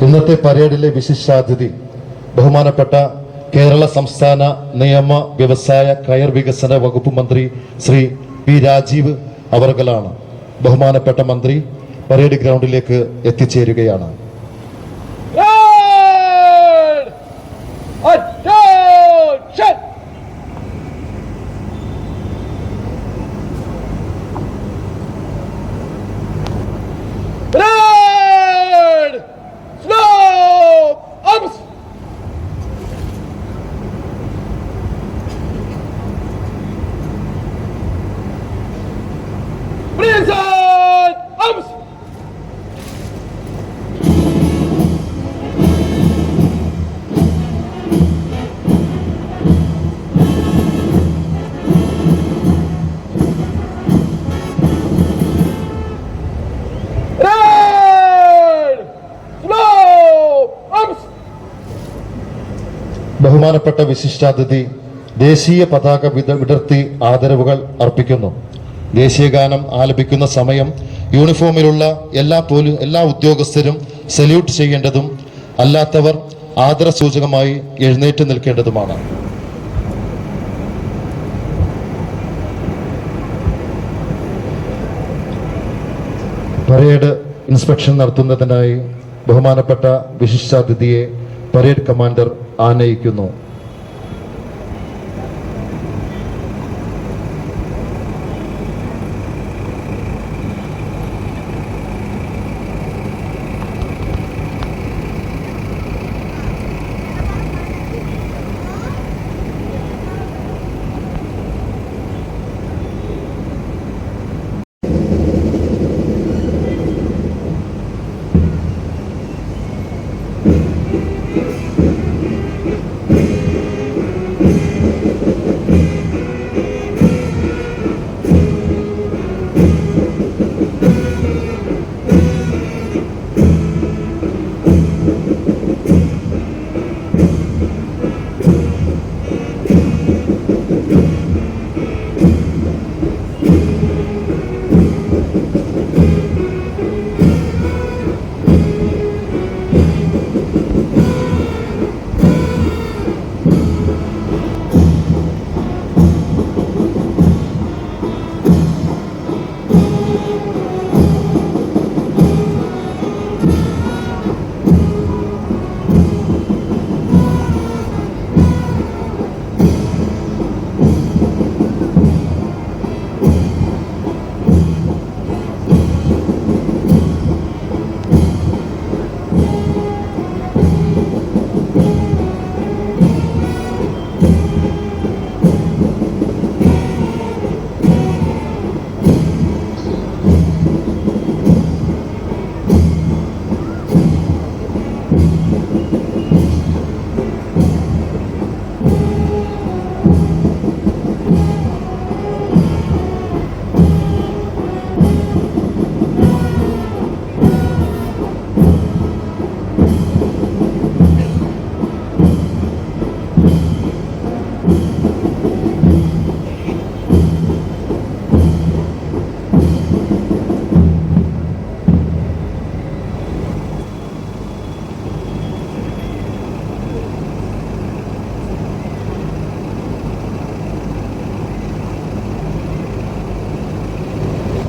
ഇന്നത്തെ പരേഡിലെ വിശിഷ്ടാതിഥി ബഹുമാനപ്പെട്ട കേരള സംസ്ഥാന നിയമ വ്യവസായ കയർ വികസന വകുപ്പ് മന്ത്രി ശ്രീ പി രാജീവ് അവർകളാണ്. ബഹുമാനപ്പെട്ട മന്ത്രി പരേഡ് ഗ്രൗണ്ടിലേക്ക് എത്തിച്ചേരുകയാണ്. ബഹുമാനപ്പെട്ട വിശിഷ്ടാതിഥി ദേശീയ പതാക വിടർത്തി ആദരവുകൾ അർപ്പിക്കുന്നു. ദേശീയഗാനം ആലപിക്കുന്ന സമയം യൂണിഫോമിലുള്ള എല്ലാ ഉദ്യോഗസ്ഥരും സല്യൂട്ട് ചെയ്യേണ്ടതും അല്ലാത്തവർ ആദരസൂചകമായി എഴുന്നേറ്റ് നിൽക്കേണ്ടതുമാണ്. പരേഡ് ഇൻസ്പെക്ഷൻ നടത്തുന്നതിനായി ബഹുമാനപ്പെട്ട വിശിഷ്ടാതിഥിയെ പരേഡ് കമാൻഡർ ആനയിക്കുന്നു.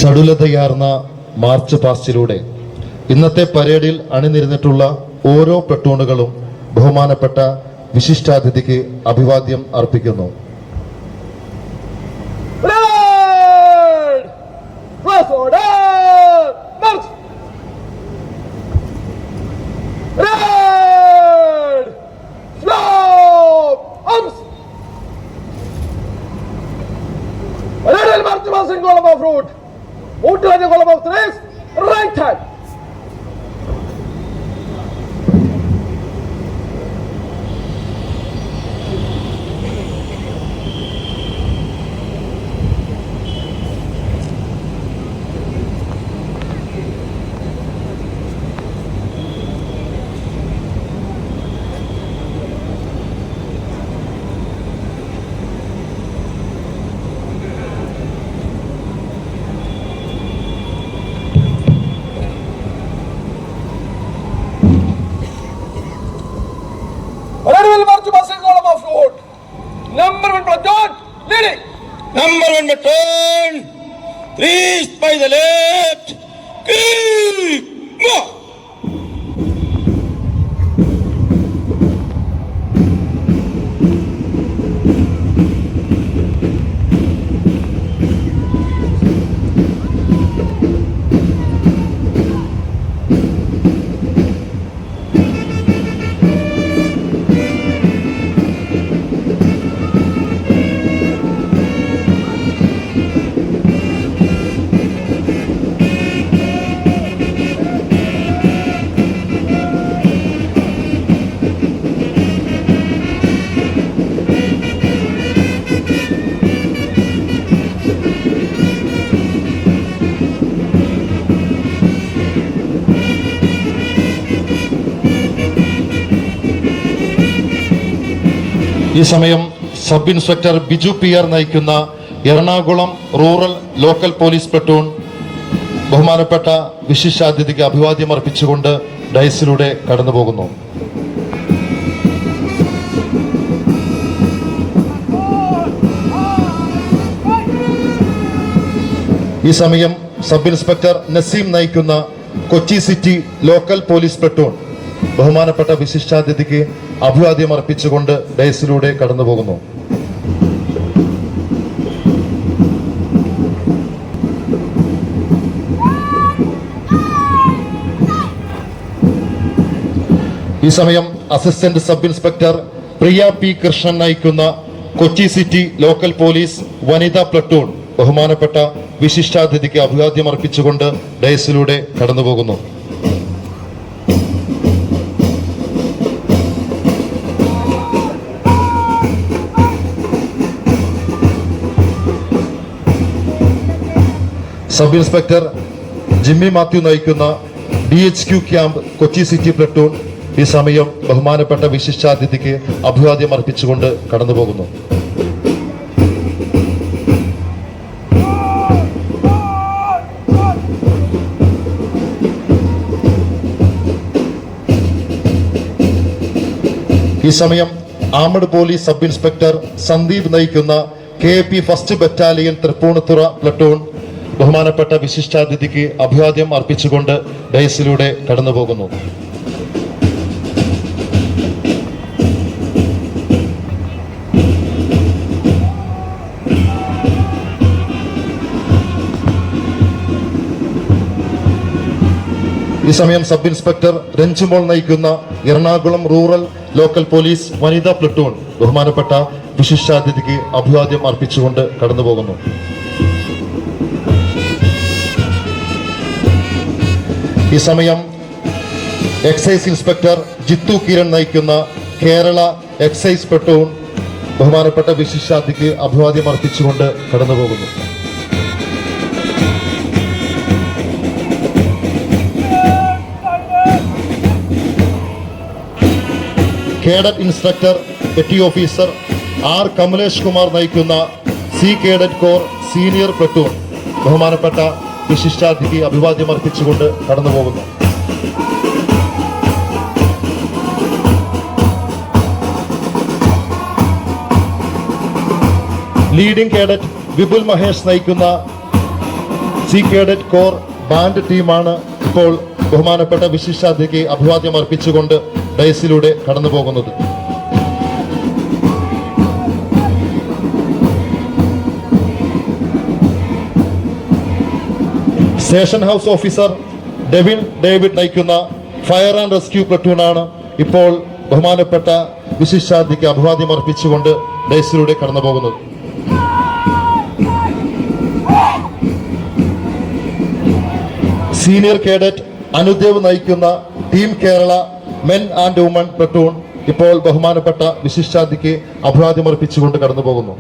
ചടുലതയാർന്ന മാർച്ച് പാസ്റ്റിലൂടെ ഇന്നത്തെ പരേഡിൽ അണിനിരന്നിട്ടുള്ള ഓരോ പ്ലട്ടൂണുകളും ബഹുമാനപ്പെട്ട വിശിഷ്ടാതിഥിക്ക് അഭിവാദ്യം അർപ്പിക്കുന്നു. Move to the column of 3, right hand. ഈ സമയം sub inspector Biju P R നയിക്കുന്ന Ernakulam rural local police platoon ബഹുമാനപ്പെട്ട വിശിഷ്ടാതിഥിക്ക് അഭിവാദ്യം അർപ്പിച്ചുകൊണ്ട് ഡയസിലൂടെ കടന്നുപോകുന്നു. ഈ സമയം സബ് ഇൻസ്പെക്ടർ നസീം നയിക്കുന്ന Kochi city local police platoon ബഹുമാനപ്പെട്ട വിശിഷ്ടാതിഥിക്ക് അഭിവാദ്യം അർപ്പിച്ചുകൊണ്ട് ഡയസിലൂടെ കടന്നുപോകുന്നു. ഈ സമയം അസിസ്റ്റന്റ് സബ് ഇൻസ്പെക്ടർ പ്രിയ പി കൃഷ്ണൻ നയിക്കുന്ന കൊച്ചി സിറ്റി ലോക്കൽ പോലീസ് വനിതാ പ്ലട്ടൂൺ ബഹുമാനപ്പെട്ട വിശിഷ്ടാതിഥിക്ക് അഭിവാദ്യം അർപ്പിച്ചുകൊണ്ട് ഡയസിലൂടെ കടന്നുപോകുന്നു. സബ് ഇൻസ്പെക്ടർ ജിമ്മി മാത്യു നയിക്കുന്ന DHQ camp Kochi city platoon ഈ സമയം ബഹുമാനപ്പെട്ട വിശിഷ്ടാതിഥിക്ക് അഭിവാദ്യം അർപ്പിച്ചുകൊണ്ട് കടന്നുപോകുന്നു. ഈ സമയം armed police sub inspector Sandeep നയിക്കുന്ന KAP first battalion Tripunithura platoon ബഹുമാനപ്പെട്ട വിശിഷ്ടാതിഥിക്ക് അഭിവാദ്യം അർപ്പിച്ചുകൊണ്ട് ഡയസിലൂടെ കടന്നുപോകുന്നു. ഈ സമയം സബ് ഇൻസ്പെക്ടർ രഞ്ജുമോൾ നയിക്കുന്ന എറണാകുളം റൂറൽ ലോക്കൽ പോലീസ് വനിതാ പ്ലട്ടൂൺ ബഹുമാനപ്പെട്ട വിശിഷ്ടാതിഥിക്ക് അഭിവാദ്യം അർപ്പിച്ചുകൊണ്ട് കടന്നുപോകുന്നു. ഈ സമയം എക്സൈസ് ഇൻസ്പെക്ടർ ജിത്തു കിരൺ നയിക്കുന്ന കേരള എക്സൈസ് പ്ലട്ടൂൺ ബഹുമാനപ്പെട്ട വിശിഷ്ടാതിഥിക്ക് അഭിവാദ്യം അർപ്പിച്ചുകൊണ്ട് കടന്നുപോകുന്നു. Cadet instructor petty officer R Kamalesh Kumar നയിക്കുന്ന sea cadet corps senior platoon ബഹുമാനപ്പെട്ട വിശിഷ്ടാതിഥിക്ക് അഭിവാദ്യം അർപ്പിച്ചുകൊണ്ട് കടന്നുപോകുന്നു. ലീഡിംഗ് കേഡറ്റ് വിപുൽ മഹേഷ് നയിക്കുന്ന സി കേഡറ്റ് കോർ ബാൻഡ് ടീമാണ് ഇപ്പോൾ ബഹുമാനപ്പെട്ട വിശിഷ്ടാതിഥിക്ക് അഭിവാദ്യം അർപ്പിച്ചുകൊണ്ട് ഡയസിലൂടെ കടന്നുപോകുന്നത്. Station house officer Devin David നയിക്കുന്ന ഫയർ ആൻഡ് റെസ്ക്യൂ പ്ലട്ടൂണാണ് ഇപ്പോൾ ബഹുമാനപ്പെട്ട വിശിഷ്ടാതിഥിക്ക് അഭിവാദ്യം അർപ്പിച്ചുകൊണ്ട് ഡയസിലൂടെ കടന്നുപോകുന്നത്. സീനിയർ കേഡറ്റ് അനുദേവ് നയിക്കുന്ന team Kerala men and woman platoon ഇപ്പോൾ ബഹുമാനപ്പെട്ട വിശിഷ്ടാതിഥിക്ക് അഭിവാദ്യം അർപ്പിച്ചുകൊണ്ട് കടന്നുപോകുന്നു.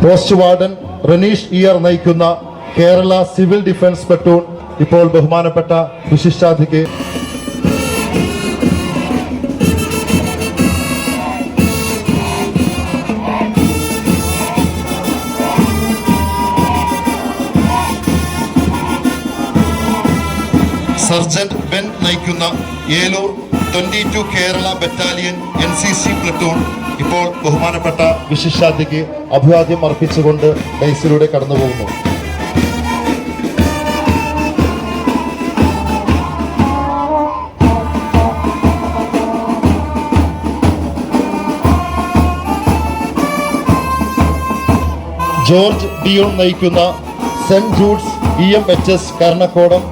പോസ്റ്റ് വാർഡൻ റനീഷ് ഇയർ നയിക്കുന്ന കേരള സിവിൽ ഡിഫൻസ് പ്ലട്ടൂൺ ഇപ്പോൾ ബഹുമാനപ്പെട്ട വിശിഷ്ടാതിഥിക്ക് സർജന്റ് ബെൻ നയിക്കുന്ന Eloor 22 Kerala battalion NCC platoon ഇപ്പോൾ ബഹുമാനപ്പെട്ട വിശിഷ്ടാതിഥിക്ക് അഭിവാദ്യം അർപ്പിച്ചുകൊണ്ട് ഡയസിലൂടെ കടന്നുപോകുന്നു. ജോർജ് ഡിയോൺ നയിക്കുന്ന Saint Jude's EMHS Karnakodam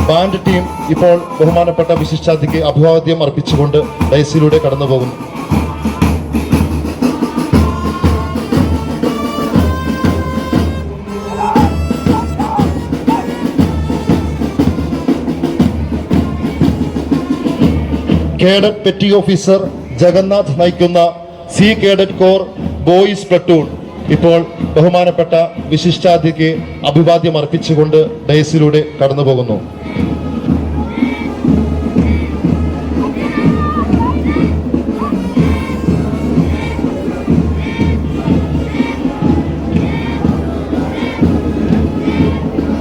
band team ഇപ്പോൾ ബഹുമാനപ്പെട്ട വിശിഷ്ടാതിഥിക്ക് അഭിവാദ്യം അർപ്പിച്ചുകൊണ്ട് ഡയസിലൂടെ കടന്നുപോകുന്നു. കേഡറ്റ് പെറ്റി ഓഫീസർ ജഗന്നാഥ് നയിക്കുന്ന sea cadet core boys platoon ഇപ്പോൾ ബഹുമാനപ്പെട്ട വിശിഷ്ടാതിഥിക്ക് അഭിവാദ്യം അർപ്പിച്ചുകൊണ്ട് ഡയസിലൂടെ കടന്നുപോകുന്നു.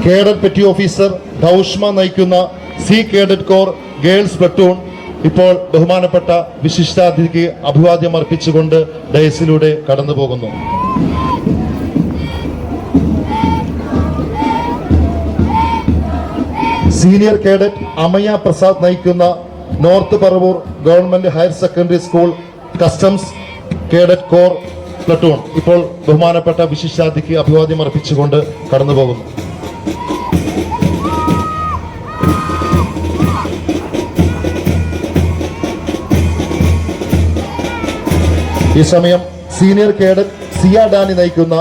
കേഡറ്റ് പെറ്റി ഓഫീസർ ധൗഷ്മ നയിക്കുന്ന sea cadet core girls platoon ഇപ്പോൾ ബഹുമാനപ്പെട്ട വിശിഷ്ടാതിഥിക്ക് അഭിവാദ്യം അർപ്പിച്ചുകൊണ്ട് ഡയസിലൂടെ കടന്നുപോകുന്നു. സീനിയർ കേഡറ്റ് അമയ പ്രസാദ് നയിക്കുന്ന north Paravur government higher secondary school customs cadet core platoon ഇപ്പോൾ ബഹുമാനപ്പെട്ട വിശിഷ്ടാതിഥിക്ക് അഭിവാദ്യം അർപ്പിച്ചുകൊണ്ട് കടന്നുപോകുന്നു. ഈ സമയം സീനിയർ കേഡറ്റ് സിയ ഡാനി നയിക്കുന്ന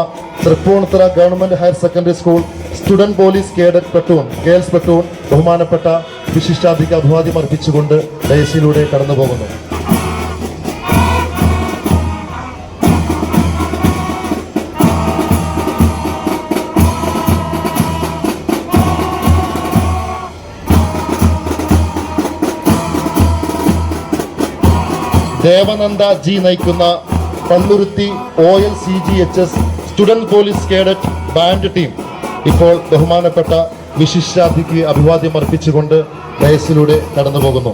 Tripunithura government higher secondary school student police cadet platoon girls platoon ബഹുമാനപ്പെട്ട വിശിഷ്ടാതിഥിക്ക് അഭിവാദ്യം അർപ്പിച്ചുകൊണ്ട് ഡയസിലൂടെ കടന്നുപോകുന്നു. ദേവനന്ദ ജി നയിക്കുന്ന Palluruthy OLCGHS student police cadet band team ഇപ്പോൾ ബഹുമാനപ്പെട്ട വിശിഷ്ടാതിഥിക്ക് അഭിവാദ്യം അർപ്പിച്ചുകൊണ്ട് ഡയസിലൂടെ കടന്നുപോകുന്നു.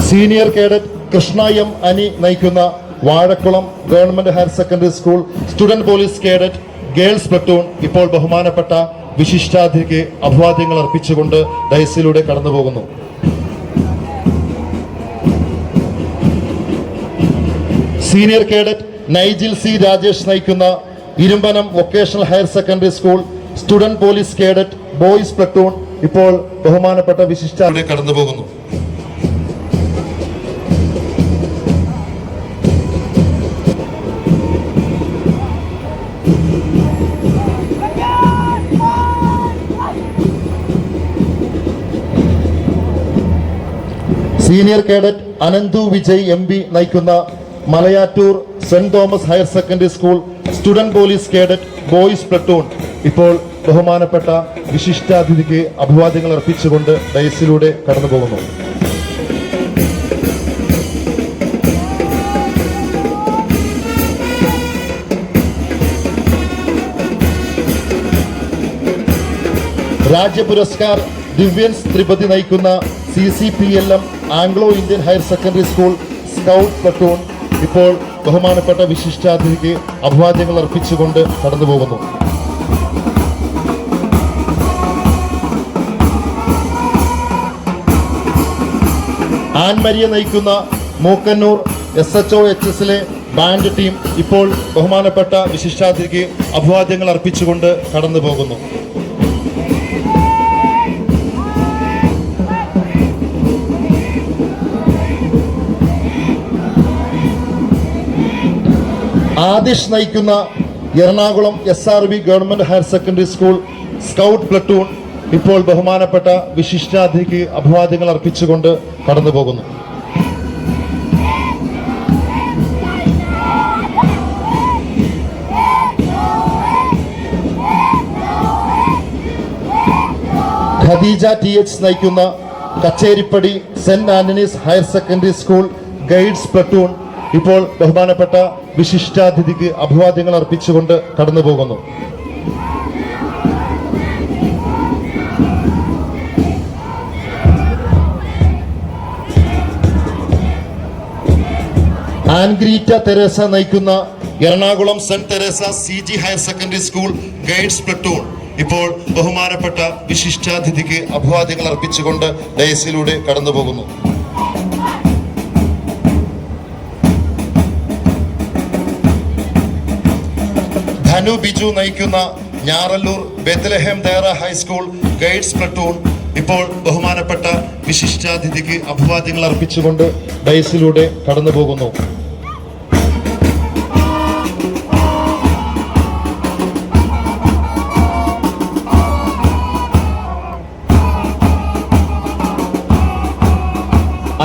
Senior cadet Krishna M Ani നയിക്കുന്ന Vazhakkulam government higher secondary school student police cadet girls platoon ഇപ്പോൾ ബഹുമാനപ്പെട്ട വിശിഷ്ടാതിഥിക്ക് അഭിവാദ്യങ്ങൾ അർപ്പിച്ചുകൊണ്ട് ഡയസിലൂടെ കടന്നുപോകുന്നു. Senior cadet Nigel C Rajesh നയിക്കുന്ന Irumpanam vocational higher secondary school student police cadet boys platoon ഇപ്പോൾ ബഹുമാനപ്പെട്ട വിശിഷ്ടാതിഥിയെ കടന്നുപോകുന്നു. Senior cadet Ananthu Vijay MP നയിക്കുന്ന Malayattoor saint Thomas higher secondary school student police cadet boys platoon ഇപ്പോൾ ബഹുമാനപ്പെട്ട വിശിഷ്ടാതിഥിക്ക് അഭിവാദ്യങ്ങൾ അർപ്പിച്ചുകൊണ്ട് ഡയസിലൂടെ കടന്നുപോകുന്നു. രാജ്യ പുരസ്കാർ ദിവ്യൻസ് ത്രിപതി നയിക്കുന്ന CCPLM Anglo Indian higher secondary school scout platoon ഇപ്പോൾ ബഹുമാനപ്പെട്ട വിശിഷ്ടാതിഥിക്ക് അഭിവാദ്യങ്ങൾ അർപ്പിച്ചുകൊണ്ട് കടന്നുപോകുന്നു. ആൻമരിയെ നയിക്കുന്ന മൂക്കന്നൂർ SHOHSലെ ബാൻഡ് ടീം ഇപ്പോൾ ബഹുമാനപ്പെട്ട വിശിഷ്ടാതിഥിക്ക് അഭിവാദ്യങ്ങൾ അർപ്പിച്ചുകൊണ്ട് കടന്നുപോകുന്നു. ആദിഷ് നയിക്കുന്ന Ernakulam SRV government higher secondary school scout platoon ഇപ്പോൾ ബഹുമാനപ്പെട്ട വിശിഷ്ടാതിഥിക്ക് അഭിവാദ്യങ്ങൾ അർപ്പിച്ചുകൊണ്ട് കടന്നുപോകുന്നു. ഖദീജ TH നയിക്കുന്ന Kacheripady Saint Antony's higher secondary school guides platoon ഇപ്പോൾ ബഹുമാനപ്പെട്ട വിശിഷ്ടാതിഥിക്ക് അഭിവാദ്യങ്ങൾ അർപ്പിച്ചുകൊണ്ട് കടന്നുപോകുന്നു. ആൻഗ്രീറ്റ തെരേസ നയിക്കുന്ന Ernakulam Saint Theresa CG higher secondary school guides platoon ഇപ്പോൾ ബഹുമാനപ്പെട്ട വിശിഷ്ടാതിഥിക്ക് അഭിവാദ്യങ്ങൾ അർപ്പിച്ചുകൊണ്ട് ഡയസിലൂടെ കടന്നുപോകുന്നു. ധനു ബിജു നയിക്കുന്ന ഞാറല്ലൂർ ബെത്ലഹേം ദേറ ഹൈസ്കൂൾ ഗൈഡ്സ് പ്ലട്ടൂൺ ഇപ്പോൾ ബഹുമാനപ്പെട്ട വിശിഷ്ടാതിഥിക്ക് അഭിവാദ്യങ്ങൾ അർപ്പിച്ചുകൊണ്ട് ഡയസിലൂടെ കടന്നുപോകുന്നു.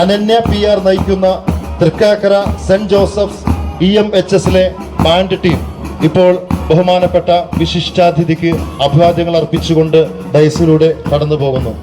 അനന്യ PR നയിക്കുന്ന തൃക്കാക്കര സെന്റ് ജോസഫ്സ് EMHSലെ ബാൻഡ് ടീം ഇപ്പോൾ ബഹുമാനപ്പെട്ട വിശിഷ്ടാതിഥിക്ക് അഭിവാദ്യങ്ങൾ അർപ്പിച്ചുകൊണ്ട് ഡയസിലൂടെ കടന്നു പോകുന്നു.